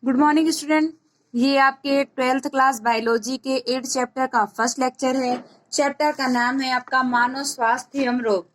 Good morning student. ये आपके 12th class biology के 8 चैप्टर का फर्स्ट लेक्चर है। चैप्टर का नाम है आपका मानव स्वास्थ्य एवं रोग।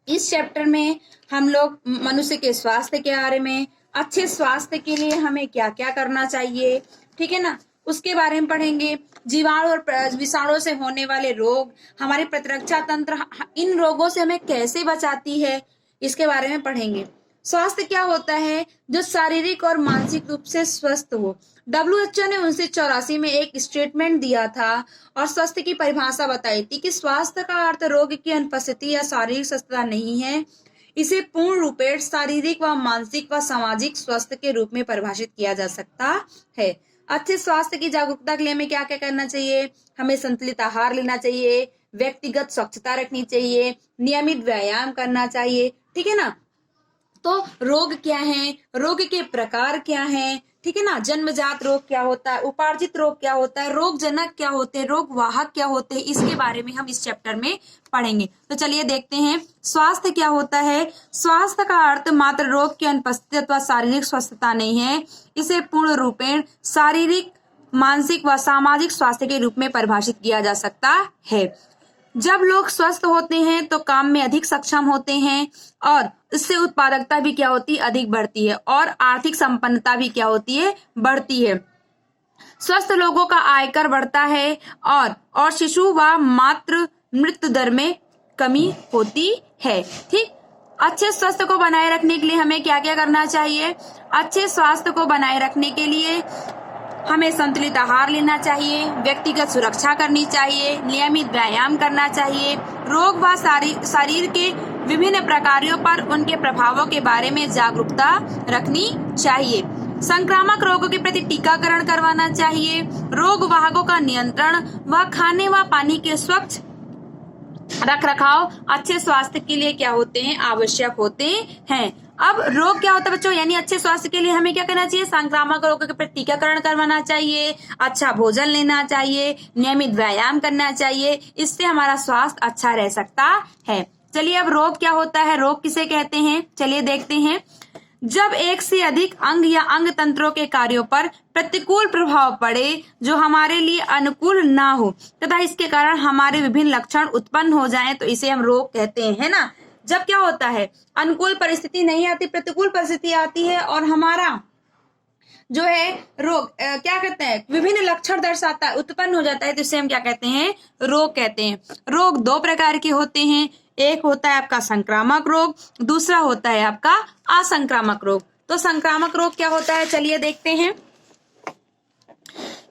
इस चैप्टर में हम लोग मनुष्य के स्वास्थ्य के बारे में, अच्छे स्वास्थ्य के लिए हमें क्या क्या करना चाहिए, ठीक है ना, उसके बारे में पढ़ेंगे। जीवाणु और विषाणु से होने वाले रोग, हमारी प्रतिरक्षा तंत्र इन रोगों से हमें कैसे बचाती है, इसके बारे में पढ़ेंगे। स्वास्थ्य क्या होता है? जो शारीरिक और मानसिक रूप से स्वस्थ हो। WHO ने 1984 में एक स्टेटमेंट दिया था और स्वास्थ्य की परिभाषा बताई थी कि स्वास्थ्य का अर्थ रोग की अनुपस्थिति या शारीरिक स्वस्थता नहीं है। इसे पूर्ण रूपेण शारीरिक व मानसिक व सामाजिक स्वास्थ्य के रूप में परिभाषित किया जा सकता है। अच्छे स्वास्थ्य की जागरूकता के लिए हमें क्या क्या करना चाहिए? हमें संतुलित आहार लेना चाहिए, व्यक्तिगत स्वच्छता रखनी चाहिए, नियमित व्यायाम करना चाहिए, ठीक है ना। तो रोग क्या है, रोग के प्रकार क्या है, ठीक है ना। जन्मजात रोग क्या होता है, उपार्जित रोग क्या होता है, रोग जनक क्या होते हैं, रोग वाहक क्या होते हैं, इसके बारे में हम इस चैप्टर में पढ़ेंगे। तो चलिए देखते हैं स्वास्थ्य क्या होता है। स्वास्थ्य का अर्थ मात्र रोग की अनुपस्थिति अथवा शारीरिक स्वस्थता नहीं है। इसे पूर्ण रूपेण शारीरिक, मानसिक व सामाजिक स्वास्थ्य के रूप में परिभाषित किया जा सकता है। जब लोग स्वस्थ होते हैं तो काम में अधिक सक्षम होते हैं और इससे उत्पादकता भी क्या होती है, अधिक बढ़ती है, और आर्थिक संपन्नता भी क्या होती है, बढ़ती है। स्वस्थ लोगों का आयकर बढ़ता है और शिशु व मातृ मृत्यु दर में कमी होती है। ठीक, अच्छे स्वास्थ्य को बनाए रखने के लिए हमें क्या क्या करना चाहिए? अच्छे स्वास्थ्य को बनाए रखने के लिए हमें संतुलित आहार लेना चाहिए, व्यक्तिगत सुरक्षा करनी चाहिए, नियमित व्यायाम करना चाहिए, रोग व शरीर के विभिन्न प्रकारों पर उनके प्रभावों के बारे में जागरूकता रखनी चाहिए, संक्रामक रोगों के प्रति टीकाकरण करवाना चाहिए, रोग वाहकों का नियंत्रण व खाने व पानी के स्वच्छ रख रखाव अच्छे स्वास्थ्य के लिए क्या होते हैं, आवश्यक होते हैं। अब रोग क्या होता है बच्चों, यानी अच्छे स्वास्थ्य के लिए हमें क्या करना चाहिए? संक्रामक रोगों के प्रति टीकाकरण करवाना चाहिए, अच्छा भोजन लेना चाहिए, नियमित व्यायाम करना चाहिए, इससे हमारा स्वास्थ्य अच्छा रह सकता है। चलिए अब रोग क्या होता है, रोग किसे कहते हैं, चलिए देखते हैं। जब एक से अधिक अंग या अंग तंत्रों के कार्यों पर प्रतिकूल प्रभाव पड़े जो हमारे लिए अनुकूल ना हो तथा इसके कारण हमारे विभिन्न लक्षण उत्पन्न हो जाएं, तो इसे हम रोग कहते हैं, है ना। जब क्या होता है, अनुकूल परिस्थिति नहीं आती, प्रतिकूल परिस्थिति आती है और हमारा जो है रोग क्या कहते हैं, विभिन्न लक्षण दर्शाता है, उत्पन्न हो जाता है, तो इसे हम क्या कहते हैं, रोग कहते हैं। रोग दो प्रकार के होते हैं, एक होता है आपका संक्रामक रोग, दूसरा होता है आपका असंक्रामक रोग। तो संक्रामक रोग क्या होता है, चलिए देखते हैं।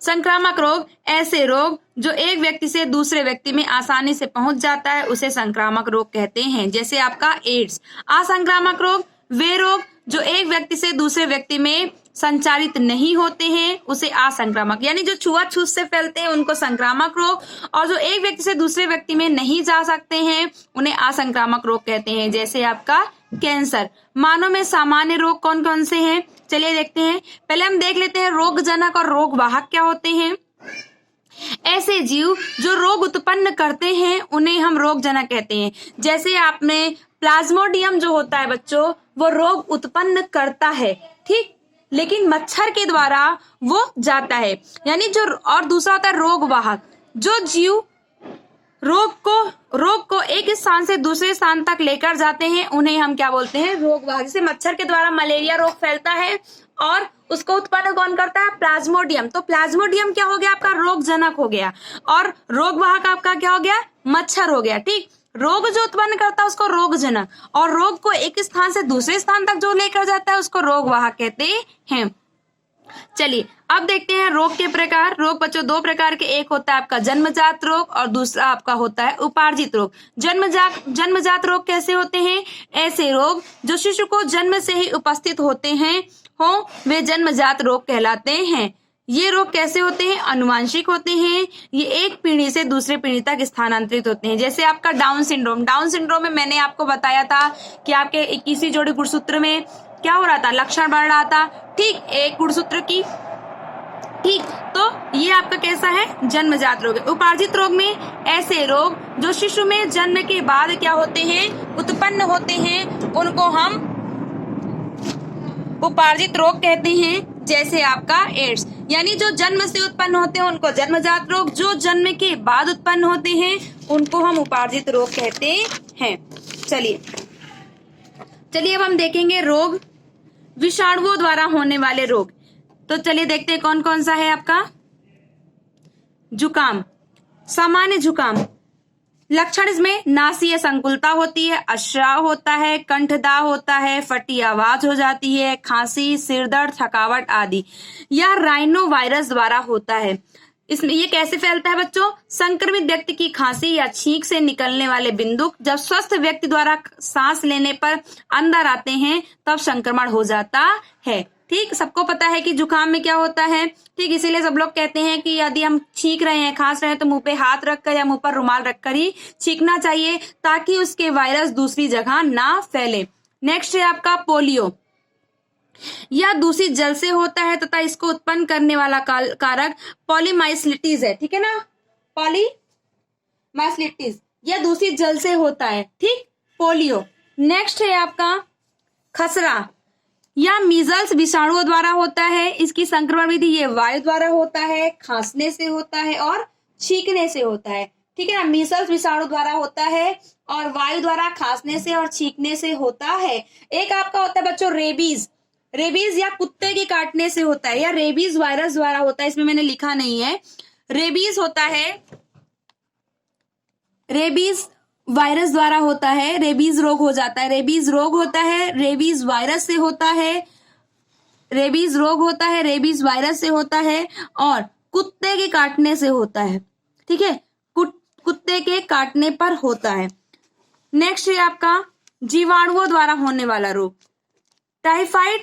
संक्रामक रोग ऐसे रोग जो एक व्यक्ति से दूसरे व्यक्ति में आसानी से पहुंच जाता है, उसे संक्रामक रोग कहते हैं, जैसे आपका एड्स। असंक्रामक रोग वे रोग जो एक व्यक्ति से दूसरे व्यक्ति में संचारित नहीं होते हैं, उसे असंक्रामक, यानी जो छुआछूत से फैलते हैं उनको संक्रामक रोग, और जो एक व्यक्ति से दूसरे व्यक्ति में नहीं जा सकते हैं उन्हें असंक्रामक रोग कहते हैं, जैसे आपका कैंसर। मानव में सामान्य रोग कौन कौन से हैं, चलिए देखते हैं। पहले हम देख लेते हैं रोग जनक और रोग वाहक क्या होते हैं। ऐसे जीव जो रोग उत्पन्न करते हैं उन्हें हम रोग जनक कहते हैं। जैसे आपने प्लाज्मोडियम जो होता है बच्चों, वो रोग उत्पन्न करता है, ठीक, लेकिन मच्छर के द्वारा वो जाता है, यानी जो, और दूसरा होता है रोग वाहक, जो जीव रोग को एक स्थान से दूसरे स्थान तक लेकर जाते हैं उन्हें हम क्या बोलते हैं, रोग वाहक। जैसे मच्छर के द्वारा मलेरिया रोग फैलता है और उसको उत्पन्न कौन करता है, प्लाज्मोडियम। तो प्लाज्मोडियम क्या हो गया, आपका रोग जनक हो गया, और रोग वाहक आपका क्या हो गया, मच्छर हो गया। ठीक, रोग जो उत्पन्न करता है उसको रोग जनक, और रोग को एक स्थान से दूसरे स्थान तक जो लेकर जाता है उसको रोग वाहक कहते हैं। चलिए अब देखते हैं रोग के प्रकार। रोग बच्चों दो प्रकार के, एक होता है आपका जन्मजात रोग और दूसरा आपका होता है उपार्जित रोग। जन्मजात रोग कैसे होते हैं? ऐसे रोग जो शिशु को जन्म से ही उपस्थित होते हैं वे जन्मजात रोग कहलाते हैं। ये रोग कैसे होते हैं? अनुवांशिक होते हैं। ये एक पीढ़ी से दूसरे पीढ़ी तक स्थानांतरित होते हैं। जैसे आपका डाउन सिंड्रोम। डाउन सिंड्रोम में मैंने आपको बताया था कि आपके 21वीं जोड़ी गुणसूत्र में क्या हो रहा था, लक्षण बढ़ रहा था, ठीक, एक गुणसूत्र की, ठीक। तो ये आपका कैसा है, जन्मजात रोग है। उपार्जित रोग में ऐसे रोग जो शिशु में जन्म के बाद क्या होते हैं, उत्पन्न होते हैं, उनको हम उपार्जित रोग कहते हैं। जैसे आपका एड्स, यानी जो जन्म से उत्पन्न होते हैं उनको जन्मजात रोग, जो जन्म के बाद उत्पन्न होते हैं उनको हम उपार्जित रोग कहते हैं। चलिए अब हम देखेंगे रोग, विषाणुओं द्वारा होने वाले रोग। तो चलिए देखते हैं कौन कौन सा है आपका। जुकाम, सामान्य जुकाम, लक्षण इसमें नासीय संकुलता होती है, अश्राव होता है, कंठदाह होता है, फटी आवाज हो जाती है, खांसी, सिरदर्द, थकावट आदि। यह राइनो वायरस द्वारा होता है। इसमें ये कैसे फैलता है बच्चों? संक्रमित व्यक्ति की खांसी या छींक से निकलने वाले बिंदु जब स्वस्थ व्यक्ति द्वारा सांस लेने पर अंदर आते हैं तब संक्रमण हो जाता है। ठीक, सबको पता है कि जुकाम में क्या होता है। ठीक, इसीलिए सब लोग कहते हैं कि यदि हम छींक रहे हैं, खांस रहे हैं तो मुंह पे हाथ रखकर या मुंह पर रुमाल रखकर ही छींकना चाहिए ताकि उसके वायरस दूसरी जगह ना फैले। नेक्स्ट है आपका पोलियो। यह दूषित जल से होता है तथा इसको उत्पन्न करने वाला कारक पॉलीमाइसिलिटीज है। ठीक है ना, पॉलीमाइसिलिटीज, यह दूषित जल से होता है। ठीक, पोलियो। नेक्स्ट है आपका खसरा। यह मीजल्स विषाणुओं द्वारा होता है। इसकी संक्रमण विधि ये वायु द्वारा होता है, खांसने से होता है और छींकने से होता है। ठीक है ना, मीजल्स विषाणु द्वारा होता है और वायु द्वारा खांसने से और छींकने से होता है। एक आपका होता है बच्चों रेबीज। रेबीज या कुत्ते के काटने से होता है, या रेबीज वायरस द्वारा होता है, इसमें मैंने लिखा नहीं है। रेबीज होता है, रेबीज वायरस द्वारा होता है, रेबीज रोग हो जाता है। रेबीज रोग होता है, रेबीज वायरस से होता है, रेबीज रोग होता है, रेबीज वायरस से होता है और कुत्ते के काटने से होता है। ठीक है, कुत्ते के काटने पर होता है। नेक्स्ट है आपका जीवाणुओं द्वारा होने वाला रोग। टाइफाइड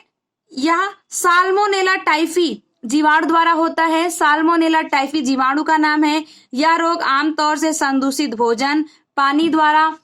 या साल्मोनेला टाइफी जीवाणु द्वारा होता है। साल्मोनेला टाइफी जीवाणु का नाम है। यह रोग आमतौर से संदूषित भोजन, पानी द्वारा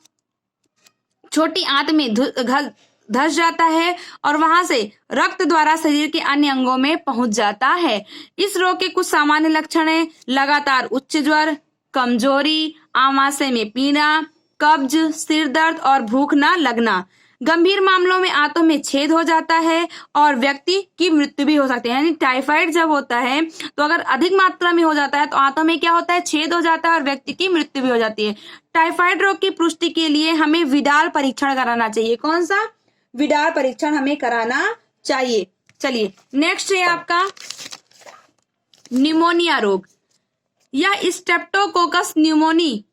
छोटी आंत में धंस जाता है और वहां से रक्त द्वारा शरीर के अन्य अंगों में पहुंच जाता है। इस रोग के कुछ सामान्य लक्षण हैं: लगातार उच्च ज्वर, कमजोरी, आमाशय में पीड़ा, कब्ज, सिर दर्द और भूख न लगना। गंभीर मामलों में आंतों में छेद हो जाता है और व्यक्ति की मृत्यु भी हो सकती है। यानी टाइफाइड जब होता है तो अगर अधिक मात्रा में हो जाता है तो आंतों में क्या होता है, छेद हो जाता है और व्यक्ति की मृत्यु भी हो जाती है। टाइफाइड रोग की पुष्टि के लिए हमें विडाल परीक्षण कराना चाहिए। कौन सा? विडाल परीक्षण हमें कराना चाहिए। चलिए नेक्स्ट है आपका न्यूमोनिया रोग। यह स्ट्रेप्टोकोकस न्यूमोनी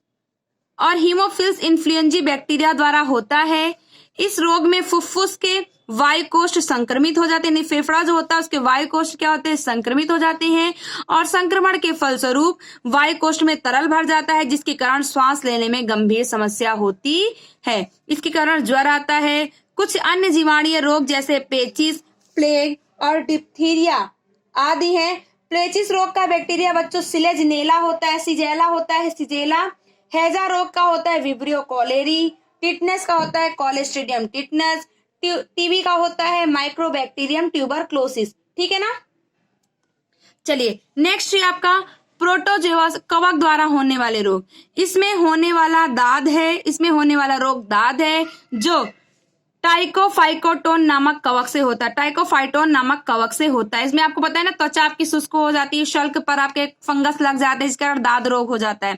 और हीमोफिल्स इन्फ्लुएंजी बैक्टीरिया द्वारा होता है। इस रोग में फुफ्फुस के वायुकोष्ठ संक्रमित हो जाते हैं। फेफड़ा जो होता है उसके वायुकोष्ठ क्या होते हैं, संक्रमित हो जाते हैं और संक्रमण के फलस्वरूप वायुकोष्ठ में तरल भर जाता है जिसके कारण श्वास लेने में गंभीर समस्या होती है। इसके कारण ज्वर आता है। कुछ अन्य जीवाणुीय रोग जैसे पेचिस, प्लेग और डिप्थीरिया आदि हैं। प्लेचिस रोग का बैक्टीरिया बच्चों सिलेजनेला होता है, सिजेला होता है, सिजेला। हैजा रोग का होता है विब्रियो कॉलेरी। टिटनेस का होता है कॉलेस्ट्रीडियम टिटनेस। टीबी का होता है माइक्रोबैक्टीरियम ट्यूबरक्लोसिस। ठीक है ना। चलिए नेक्स्ट है आपका प्रोटोजोआ कवक द्वारा होने वाले रोग। इसमें होने वाला दाद है, इसमें होने वाला रोग दाद है जो टाइकोफाइकोटोन नामक कवक से होता है। टाइकोफाइटोन नामक कवक से होता है। इसमें आपको पता है ना, त्वचा आपकी शुष्क हो जाती है, शल्क पर आपके फंगस लग जाते हैं जिसके कारण दाद रोग हो जाता है।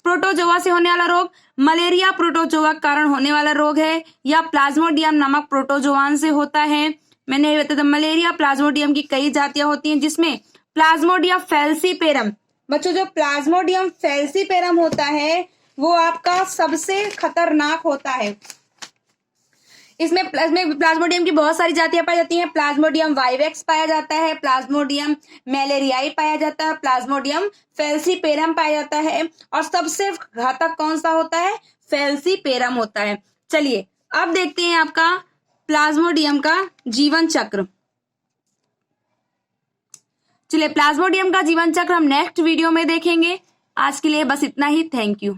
प्रोटोजोआ से होने वाला रोग मलेरिया प्रोटोजोआ के कारण होने वाला रोग है या प्लाज्मोडियम नामक प्रोटोजोआन से होता है। मैंने ये बताया था मलेरिया प्लाज्मोडियम की कई जातियां होती हैं जिसमें प्लाज्मोडियम फैल्सीपेरम, बच्चों जो प्लाज्मोडियम फैल्सीपेरम होता है वो आपका सबसे खतरनाक होता है। इसमें प्लाज्मोडियम की बहुत सारी जातियां पाई जाती हैं। प्लाज्मोडियम वाइवेक्स पाया जाता है, प्लाज्मोडियम मैलेरियाई पाया जाता है, प्लाज्मोडियम फैल्सीपेरम पाया जाता है और सबसे घातक कौन सा होता है, फैल्सीपेरम होता है। चलिए अब देखते हैं आपका प्लाज्मोडियम का जीवन चक्र। चलिए प्लाज्मोडियम का जीवन चक्र हम नेक्स्ट वीडियो में देखेंगे। आज के लिए बस इतना ही। Thank you.